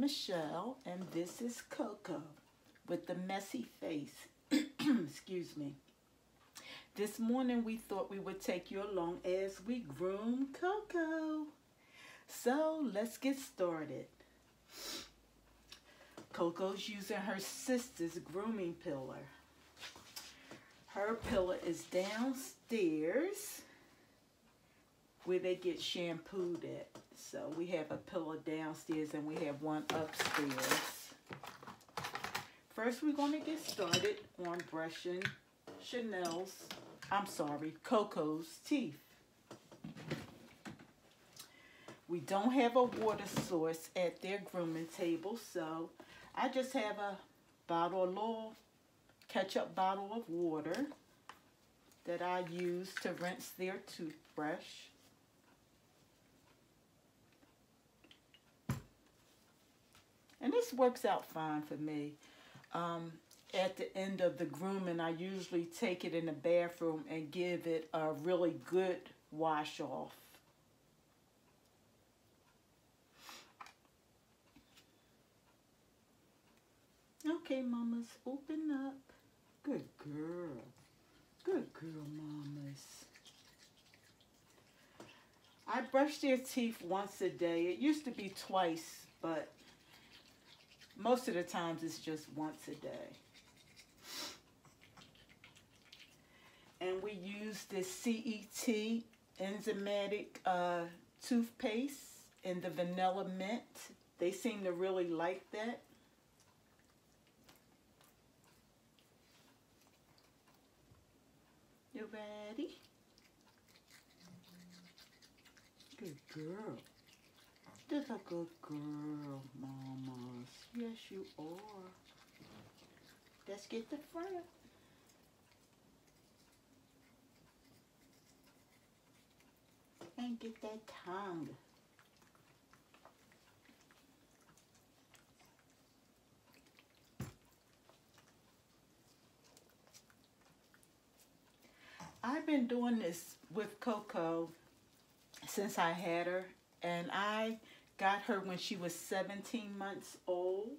Michelle, and this is Coco with the messy face. Excuse me. This morning we thought we would take you along as we groom Coco. So let's get started. Coco's using her sister's grooming pillar. Her pillar is downstairs where they get shampooed at. So we have a pillow downstairs and we have one upstairs. First we're going to get started on brushing Coco's teeth. We don't have a water source at their grooming table, so I just have a little ketchup bottle of water that I use to rinse their toothbrush. And this works out fine for me. At the end of the grooming, I usually take it in the bathroom and give it a really good wash off. Okay, mamas, open up. Good girl. Good girl, mamas. I brush their teeth once a day. It used to be twice, but most of the times it's just once a day. And we use this CET enzymatic toothpaste in the vanilla mint. They seem to really like that. You ready? Good girl. Just a good girl, mamas. Yes, you are. Let's get the front. And get that tongue. I've been doing this with Coco since I had her, and I got her when she was 17 months old.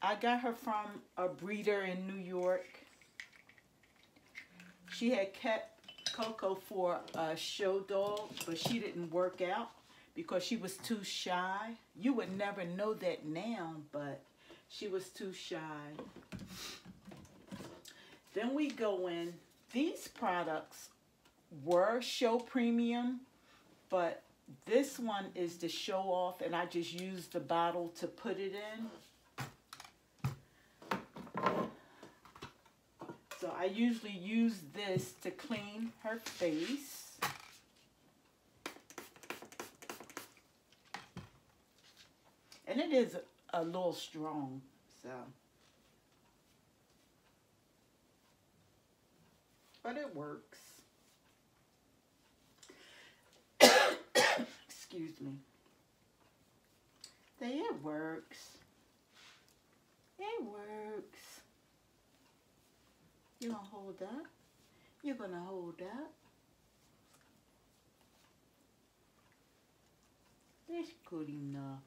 I got her from a breeder in New York. She had kept Coco for a show dog, but she didn't work out because she was too shy. You would never know that now, but she was too shy. Then we go in. These products were show premium, but this one is the show off, and I just used the bottle to put it in. So I usually use this to clean her face. And it is a little strong, so. But it works. Excuse me. It works. It works. You're going to hold up. You're going to hold up. That's good enough.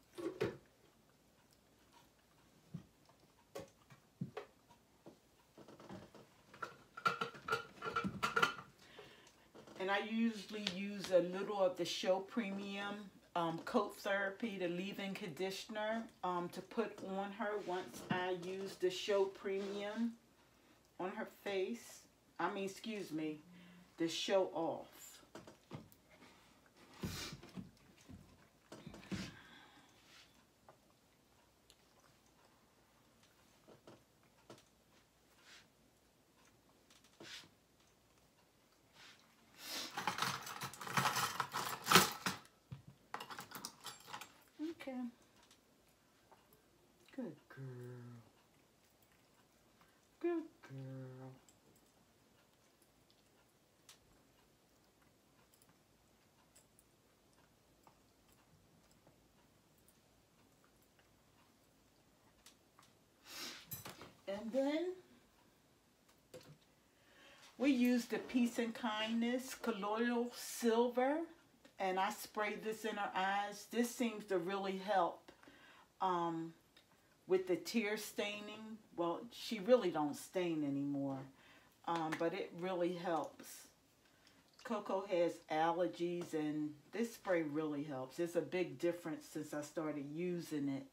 And I usually use a little of the Show Premium Coat Therapy, the leave-in conditioner, to put on her once I use the Show Premium on her face. The Show Off. Okay. Good girl. Good girl. And then we use the Peace and Kindness Colloidal Silver, and I spray this in her eyes. This seems to really help with the tear staining. Well, she really don't stain anymore, but it really helps. Coco has allergies, and this spray really helps. It's a big difference since I started using it.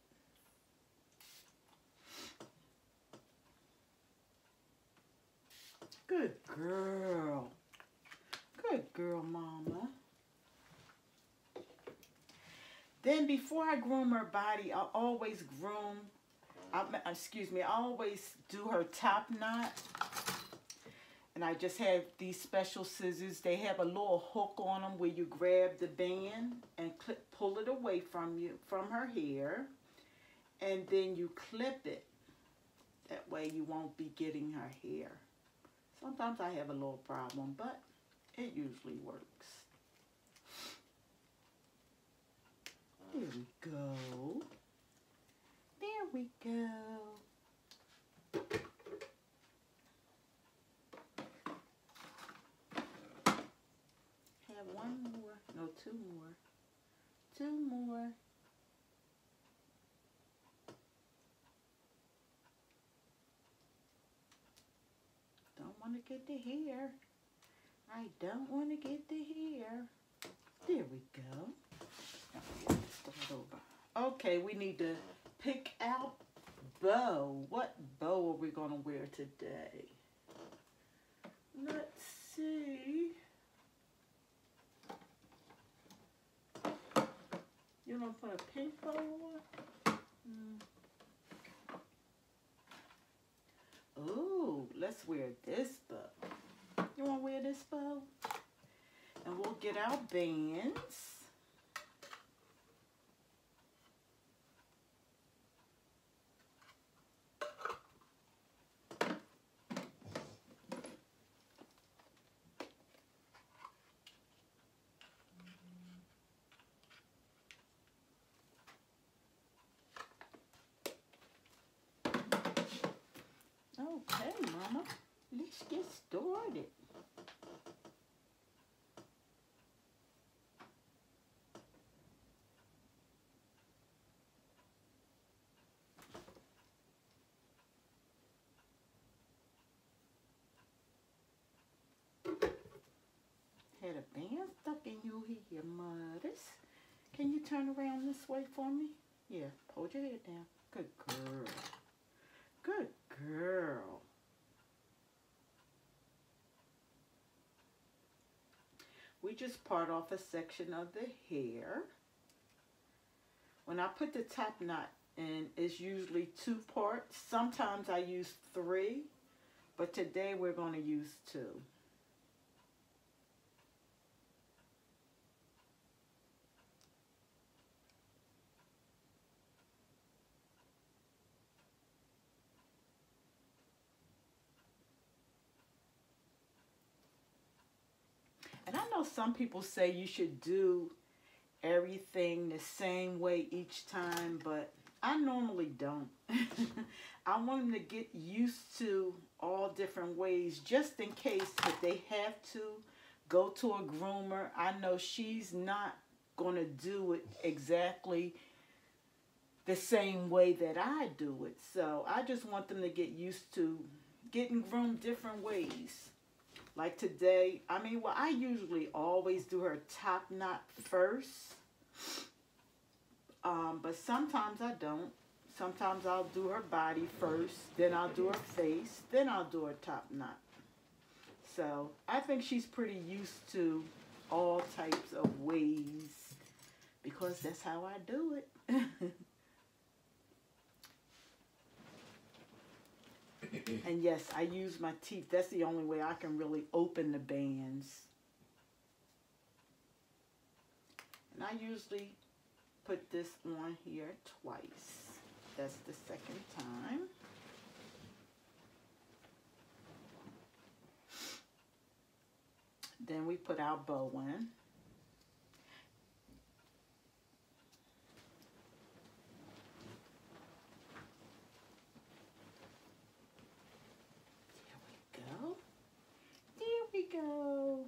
Good girl. Good girl, Mama. Then before I groom her body, I always I always do her top knot. And I just have these special scissors. They have a little hook on them where you grab the band and pull it away from her hair. And then you clip it. That way you won't be getting her hair. Sometimes I have a little problem, but it usually works. There we go. There we go. Have one more. No, two more. Two more. Don't want to get the hair. I don't want to get the hair. There we go. Start over. Okay, we need to pick out bow. What bow are we going to wear today? Let's see. You want to put a pink bow on? Ooh, let's wear this bow. You want to wear this bow? And we'll get our bands. Okay, Mama, let's get started. Had a band stuck in your hair, Mothers. Can you turn around this way for me? Yeah, hold your head down. Good girl. Good girl. We just part off a section of the hair. When I put the top knot in, it's usually 2 parts. Sometimes I use 3, but today we're going to use 2. And I know some people say you should do everything the same way each time, but I normally don't. I want them to get used to all different ways, just in case if they have to go to a groomer. I know she's not going to do it exactly the same way that I do it. So I just want them to get used to getting groomed different ways. Like today, I usually always do her top knot first. But sometimes I don't. Sometimes I'll do her body first, then I'll do her face, then I'll do her top knot. So I think she's pretty used to all types of ways because that's how I do it. And yes, I use my teeth. That's the only way I can really open the bands. And I usually put this on here twice. That's the second time. Then we put our bow in. go.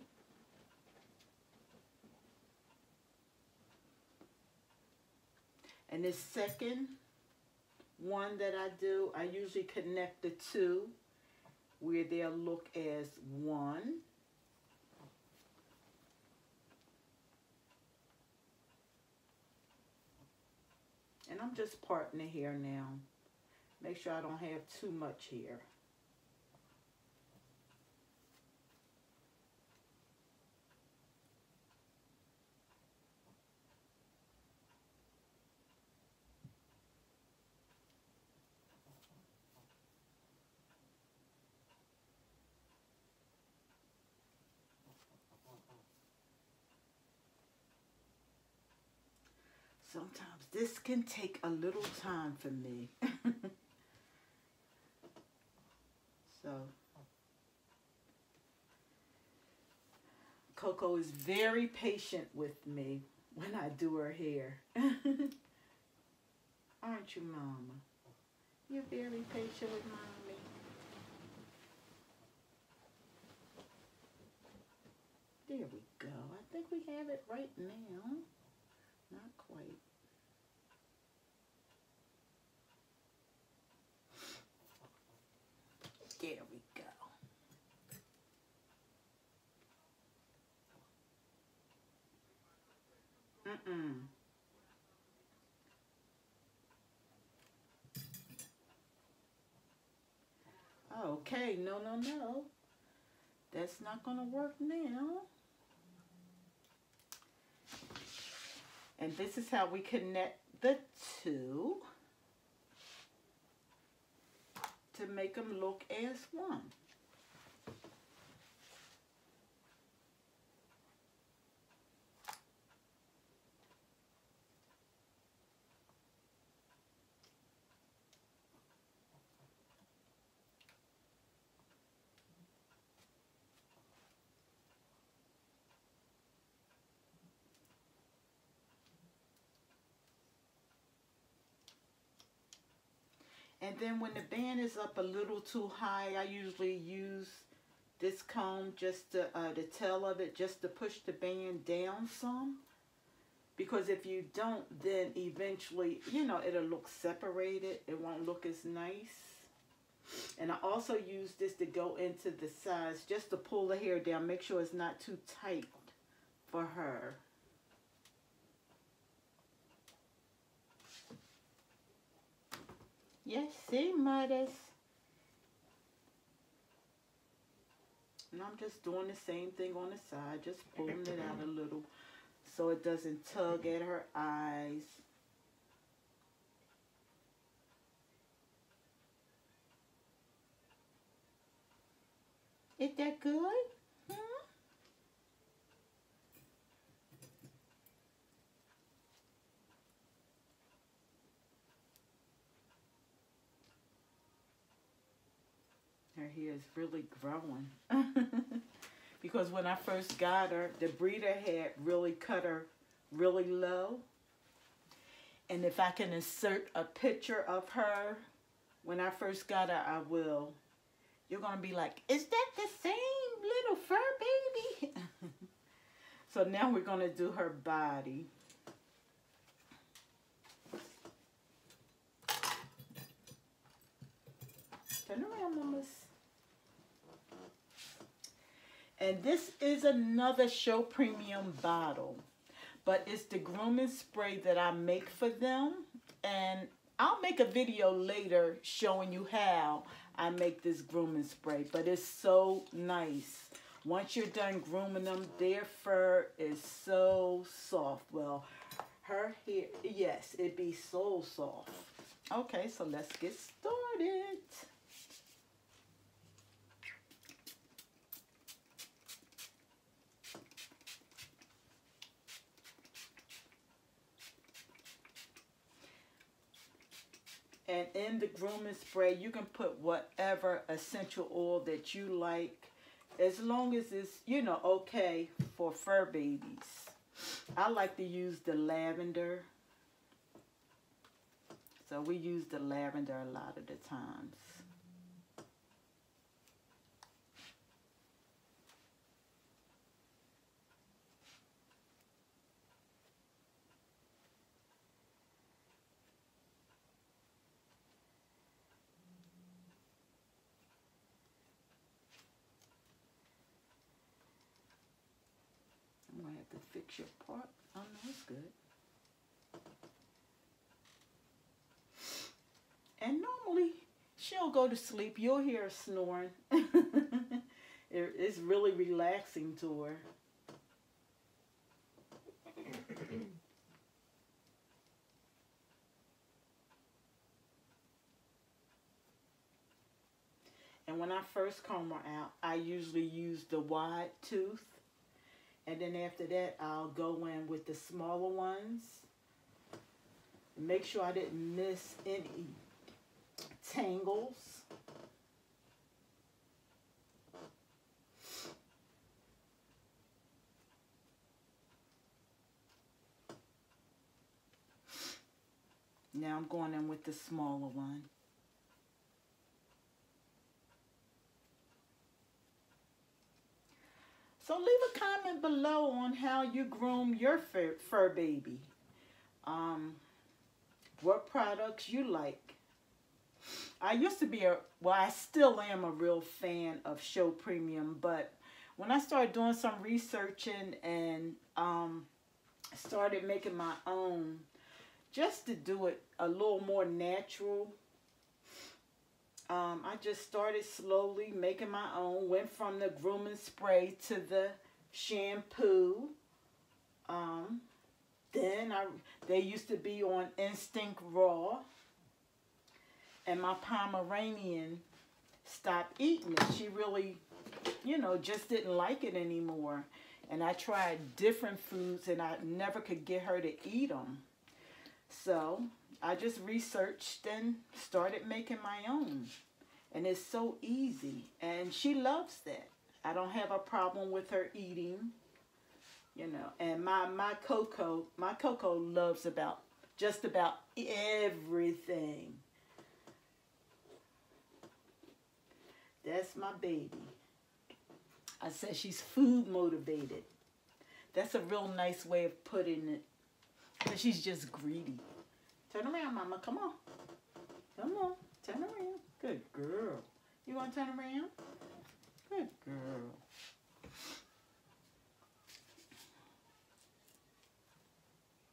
And this second one that I do, I usually connect the two where they'll look as one. And I'm just parting the hair now. Make sure I don't have too much hair. Sometimes this can take a little time for me. So, Coco is very patient with me when I do her hair. Aren't you, Mama? You're very patient with Mommy. There we go. I think we have it right now. Not quite. There we go. Okay, no. That's not gonna work now. And this is how we connect the two to make them look as one. And then when the band is up a little too high, I usually use this comb, just to, the tail of it, just to push the band down some. Because if you don't, then eventually, you know, it'll look separated. It won't look as nice. And I also use this to go into the sides, just to pull the hair down. Make sure it's not too tight for her. Yes, see, mothers. And I'm just doing the same thing on the side, just pulling it out a little so it doesn't tug at her eyes. Is that good? Her hair is really growing. Because when I first got her, the breeder had really cut her really low. And if I can insert a picture of her when I first got her, I will. You're going to be like, is that the same little fur baby? So now we're going to do her body. Turn around, mamas. And this is another Show Premium bottle. But it's the grooming spray that I make for them. And I'll make a video later showing you how I make this grooming spray. But it's so nice. Once you're done grooming them, their fur is so soft. Well, her hair, yes, it be so soft. Okay, so let's get started. And in the grooming spray, you can put whatever essential oil that you like, as long as it's, you know, okay for fur babies. I like to use the lavender. So we use the lavender a lot of the times. to fix your part. Oh no, it's good. And normally she'll go to sleep. You'll hear her snoring. It's really relaxing to her. And when I first comb her out, I usually use the wide tooth. And then after that, I'll go in with the smaller ones. Make sure I didn't miss any tangles. Now I'm going in with the smaller one. So leave a comment below on how you groom your fur baby. What products you like. I used to be I still am a real fan of Show Premium, but when I started doing some researching and started making my own, just to do it a little more natural, I just started slowly making my own. Went from the grooming spray to the shampoo. Then they used to be on Instinct Raw. And my Pomeranian stopped eating it. She really, just didn't like it anymore. And I tried different foods and I never could get her to eat them. So I just researched and started making my own. And it's so easy. And she loves that. I don't have a problem with her eating. And my Coco loves just about everything. That's my baby. I said she's food motivated. That's a real nice way of putting it. But she's just greedy. Turn around, Mama. Come on. Come on. Turn around. Good girl. You want to turn around? Good girl.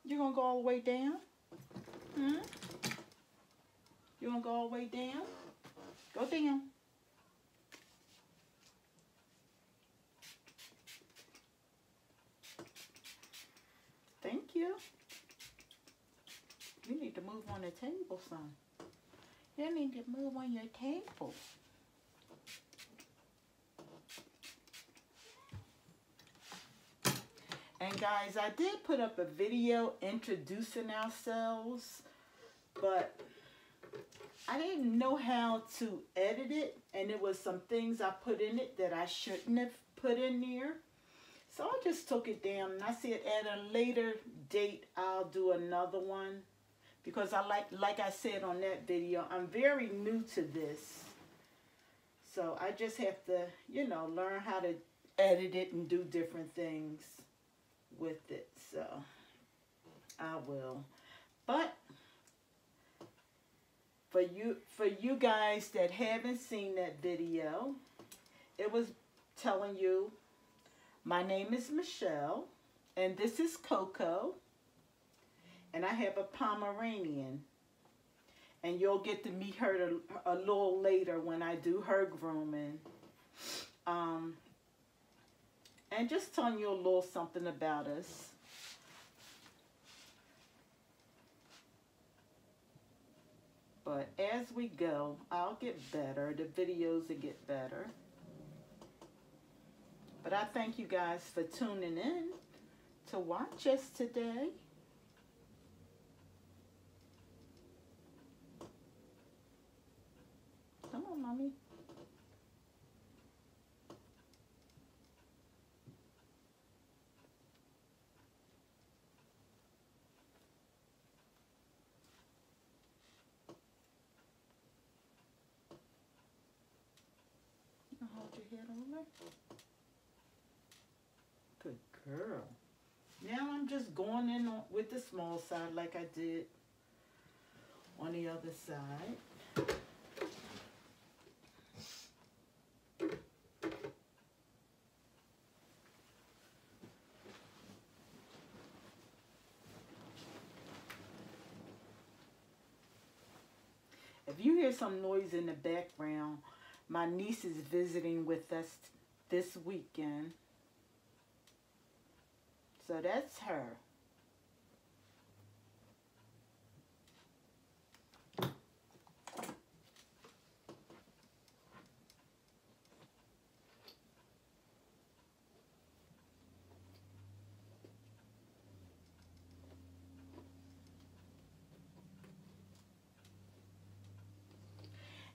You going to go all the way down? Hmm? You going to go all the way down? Go down. Thank you. You need to move on the table, son. You need to move on your table. And guys, I did put up a video introducing ourselves, but I didn't know how to edit it, and there was some things I put in it that I shouldn't have put in there. So I just took it down, and I said at a later date I'll do another one, because I like I said on that video, I'm very new to this. So I just have to, learn how to edit it and do different things with it. So I will. But for you guys that haven't seen that video, it was telling you my name is Michelle and this is Coco, and I have a Pomeranian, and you'll get to meet her a little later when I do her grooming. And just telling you a little something about us. But as we go, I'll get better. The videos will get better. But I thank you guys for tuning in to watch us today. Come on, Mommy. Hold your head over. Good girl. Now I'm just going in with the small side like I did on the other side. if you hear some noise in the background, my niece is visiting with us this weekend. So that's her.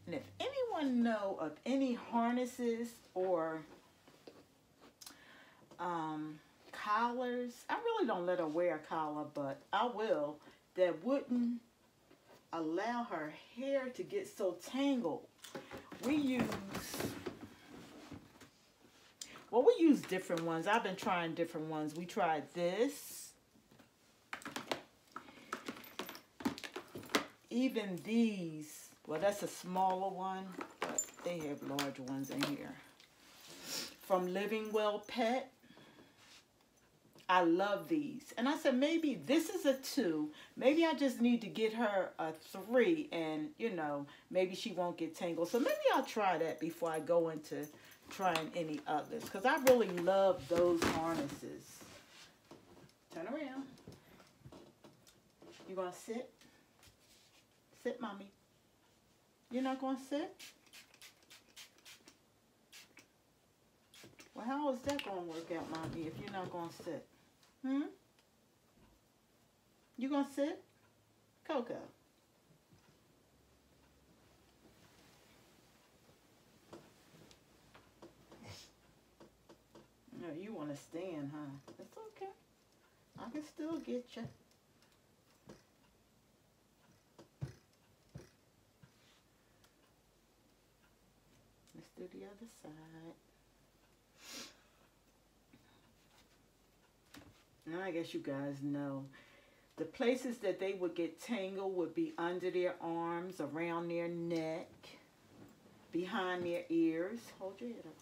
And if anyone know of any harnesses or collars, I really don't let her wear a collar, but I will, that wouldn't allow her hair to get so tangled. We use different ones. I've been trying different ones. We tried this. Even these, well, that's a smaller one, but they have large ones in here. From Living Well Pet. I love these. And I said, maybe this is a 2. Maybe I just need to get her a 3 and, you know, maybe she won't get tangled. So maybe I'll try that before I go into trying any others. Because I really love those harnesses. Turn around. You going to sit? Sit, mommy. You're not going to sit? Well, how is that going to work out, mommy, if you're not going to sit? You going to sit? Coco. No, you want to stand, huh? It's okay. I can still get you. Let's do the other side. Now I guess you guys know. The places that they would get tangled would be under their arms, around their neck, behind their ears. Hold your head up.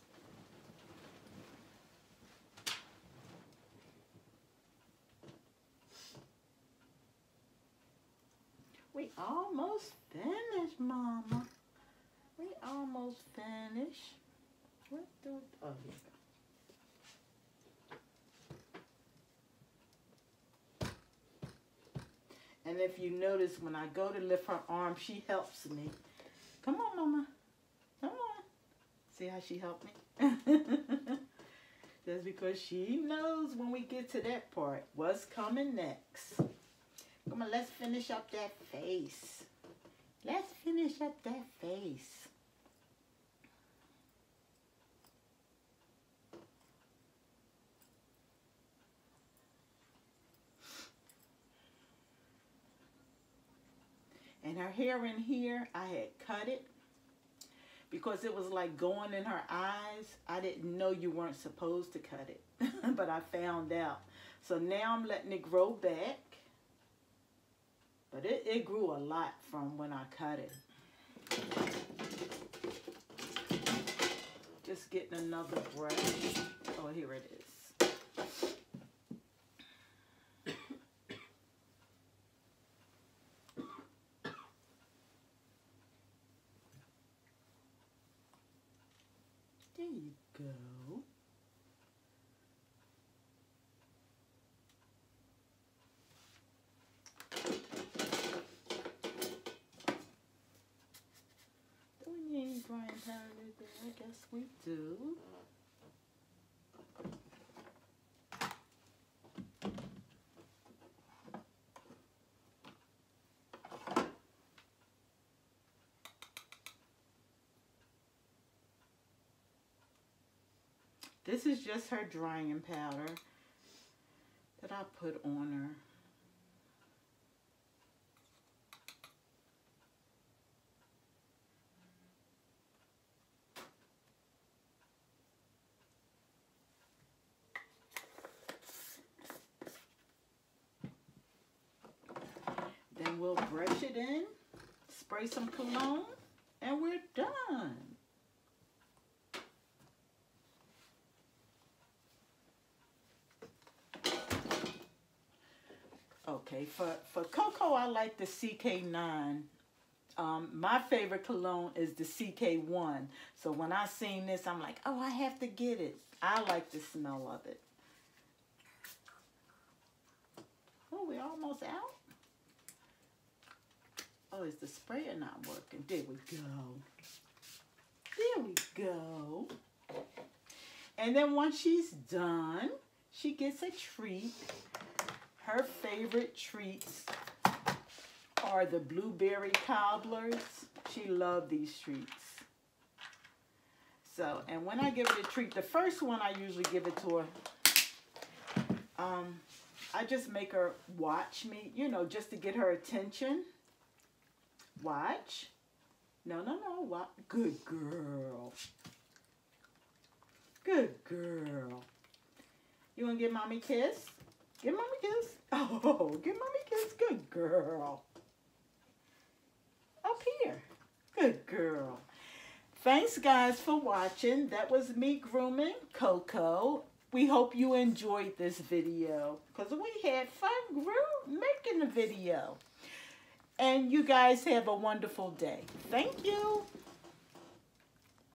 We almost finished, Mama. We almost finished. What the? Oh, here we go. And if you notice, when I go to lift her arm, she helps me. Come on, Mama. Come on. See how she helped me? That's because she knows when we get to that part, what's coming next. Come on, let's finish up that face. Let's finish up that face. And her hair in here, I had cut it because it was like going in her eyes. I didn't know you weren't supposed to cut it, but I found out. So now I'm letting it grow back. But it grew a lot from when I cut it. Just getting another brush. Oh, here it is. There you go. Do we need drying powder there? I guess we do. This is just her drying powder that I put on her. Then we'll brush it in, spray some cologne, and we're done. Okay, for Coco, I like the CK9 My favorite cologne is the CK1. So when I seen this, I'm like, oh, I have to get it. I like the smell of it. Oh, we're almost out. Oh, is the sprayer not working? There we go. There we go. And then once she's done, she gets a treat. Her favorite treats are the blueberry cobblers. She loves these treats. So, and when I give her a treat, the first one I usually give it to her, I just make her watch me, you know, just to get her attention. Watch. No, watch. Good girl. Good girl. You want to give mommy a kiss? Give mommy a kiss. Oh, give mommy a kiss. Good girl. Up here. Good girl. Thanks, guys, for watching. That was me grooming Coco. We hope you enjoyed this video because we had fun making the video. And you guys have a wonderful day. Thank you.